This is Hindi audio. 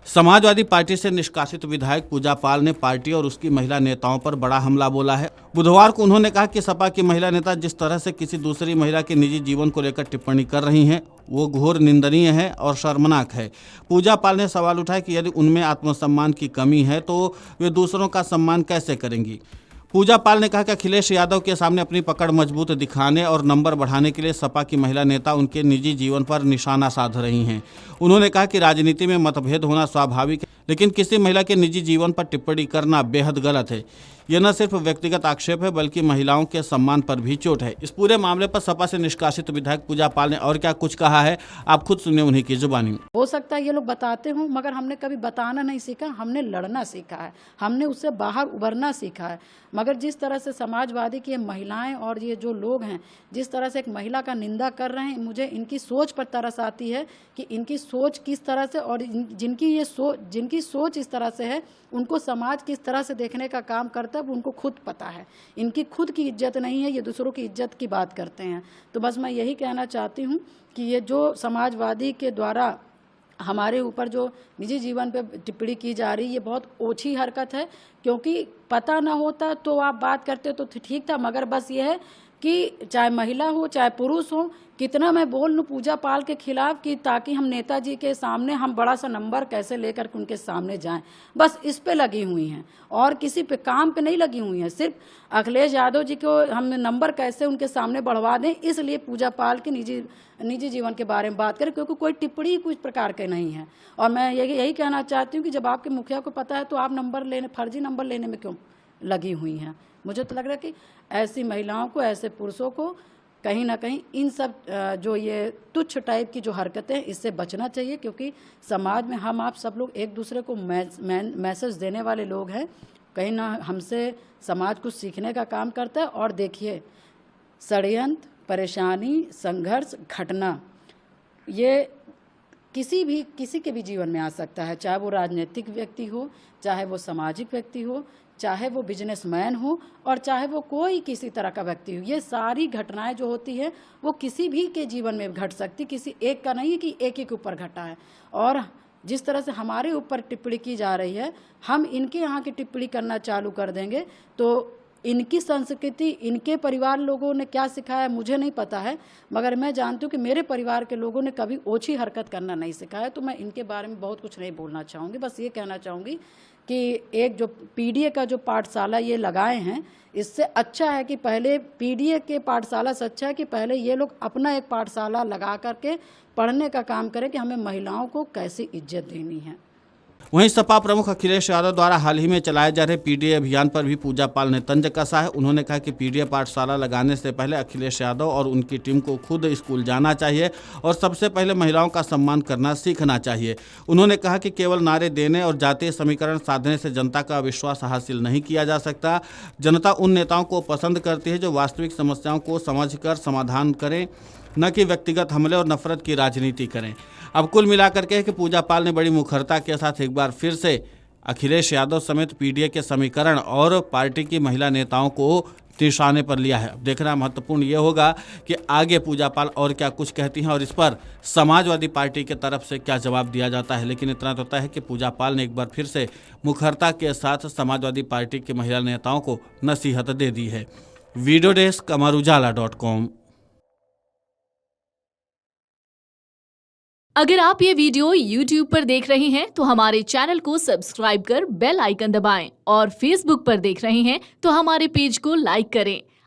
समाजवादी पार्टी से निष्कासित विधायक पूजा पाल ने पार्टी और उसकी महिला नेताओं पर बड़ा हमला बोला है। बुधवार को उन्होंने कहा कि सपा की महिला नेता जिस तरह से किसी दूसरी महिला के निजी जीवन को लेकर टिप्पणी कर रही हैं, वो घोर निंदनीय है और शर्मनाक है। पूजा पाल ने सवाल उठाया कि यदि उनमें आत्मसम्मान की कमी है तो वे दूसरों का सम्मान कैसे करेंगी। पूजा पाल ने कहा कि अखिलेश यादव के सामने अपनी पकड़ मजबूत दिखाने और नंबर बढ़ाने के लिए सपा की महिला नेता उनके निजी जीवन पर निशाना साध रही हैं। उन्होंने कहा कि राजनीति में मतभेद होना स्वाभाविक है, लेकिन किसी महिला के निजी जीवन पर टिप्पणी करना बेहद गलत है। यह न सिर्फ व्यक्तिगत आक्षेप है बल्कि महिलाओं के सम्मान पर भी चोट है। इस पूरे मामले पर सपा से निष्कासित विधायक पूजा पाल ने और क्या कुछ कहा है, आप खुद सुनिए उन्हीं की जुबानी। हो सकता है ये लोग बताते हों, मगर हमने कभी बताना नहीं सीखा, हमने लड़ना सीखा है, हमने उससे बाहर उभरना सीखा है। मगर जिस तरह से समाजवादी की महिलाएं और ये जो लोग हैं, जिस तरह से एक महिला का निंदा कर रहे हैं, मुझे इनकी सोच पर तरस आती है कि इनकी सोच किस तरह से, और जिनकी सोच इस तरह से है, उनको समाज किस तरह से देखने का काम करता है वो उनको खुद पता है। इनकी खुद की इज्जत नहीं है, ये दूसरों की इज्जत की बात करते हैं। तो बस मैं यही कहना चाहती हूँ कि ये जो समाजवादी के द्वारा हमारे ऊपर जो निजी जीवन पे टिप्पणी की जा रही है, ये बहुत ओछी हरकत है। क्योंकि पता ना होता तो आप बात करते तो ठीक था, मगर बस ये है कि चाहे महिला हो चाहे पुरुष हो, कितना मैं बोल लूँ पूजा पाल के खिलाफ कि ताकि हम नेताजी के सामने हम बड़ा सा नंबर कैसे लेकर के उनके सामने जाएं, बस इस पे लगी हुई हैं और किसी पे काम पे नहीं लगी हुई हैं। सिर्फ अखिलेश यादव जी को हम नंबर कैसे उनके सामने बढ़वा दें, इसलिए पूजा पाल के निजी जीवन के बारे में बात करें, क्योंकि कोई टिप्पणी कुछ प्रकार के नहीं है। और मैं यही कहना चाहती हूँ कि जब आपके मुखिया को पता है तो आप फर्जी नंबर लेने में क्यों लगी हुई हैं। मुझे तो लग रहा है कि ऐसी महिलाओं को, ऐसे पुरुषों को कहीं ना कहीं इन सब जो ये तुच्छ टाइप की जो हरकतें, इससे बचना चाहिए। क्योंकि समाज में हम आप सब लोग एक दूसरे को मैसेज देने वाले लोग हैं। कहीं ना हमसे समाज कुछ सीखने का काम करता है। और देखिए, षड्यंत्र, परेशानी, संघर्ष, घटना, ये किसी के भी जीवन में आ सकता है, चाहे वो राजनीतिक व्यक्ति हो, चाहे वो सामाजिक व्यक्ति हो, चाहे वो बिजनेसमैन हो, और चाहे वो कोई किसी तरह का व्यक्ति हो। ये सारी घटनाएं जो होती है वो किसी भी के जीवन में घट सकती, किसी एक का नहीं है कि एक ही के ऊपर घटा है। और जिस तरह से हमारे ऊपर टिप्पणी की जा रही है, हम इनके यहाँ की टिप्पणी करना चालू कर देंगे तो इनकी संस्कृति, इनके परिवार लोगों ने क्या सिखाया मुझे नहीं पता है, मगर मैं जानती हूँ कि मेरे परिवार के लोगों ने कभी ओछी हरकत करना नहीं सिखाया। तो मैं इनके बारे में बहुत कुछ नहीं बोलना चाहूँगी। बस ये कहना चाहूँगी कि एक जो पीडीए का जो पाठशाला ये लगाए हैं, इससे अच्छा है कि पहले पीडीए के पाठशाला से अच्छा है कि पहले ये लोग अपना एक पाठशाला लगा करके पढ़ने का काम करें कि हमें महिलाओं को कैसे इज्जत देनी है। वहीं सपा प्रमुख अखिलेश यादव द्वारा हाल ही में चलाए जा रहे पीडीए अभियान पर भी पूजा पाल ने तंज कसा है। उन्होंने कहा कि पीडीए पाठशाला लगाने से पहले अखिलेश यादव और उनकी टीम को खुद स्कूल जाना चाहिए और सबसे पहले महिलाओं का सम्मान करना सीखना चाहिए। उन्होंने कहा कि केवल नारे देने और जातीय समीकरण साधने से जनता का विश्वास हासिल नहीं किया जा सकता। जनता उन नेताओं को पसंद करती है जो वास्तविक समस्याओं को समझकर समाधान करें, न कि व्यक्तिगत हमले और नफरत की राजनीति करें। अब कुल मिलाकर के कि पूजा पाल ने बड़ी मुखरता के साथ एक बार फिर से अखिलेश यादव समेत पीडीए के समीकरण और पार्टी की महिला नेताओं को निशाने पर लिया है। अब देखना महत्वपूर्ण ये होगा कि आगे पूजा पाल और क्या कुछ कहती हैं और इस पर समाजवादी पार्टी के तरफ से क्या जवाब दिया जाता है। लेकिन इतना तो तय है कि पूजा पाल ने एक बार फिर से मुखरता के साथ समाजवादी पार्टी की महिला नेताओं को नसीहत दे दी है। वीडियो डेस्क अमरउजाला.com। अगर आप ये वीडियो YouTube पर देख रहे हैं तो हमारे चैनल को सब्सक्राइब कर बेल आइकन दबाएं और Facebook पर देख रहे हैं तो हमारे पेज को लाइक करें।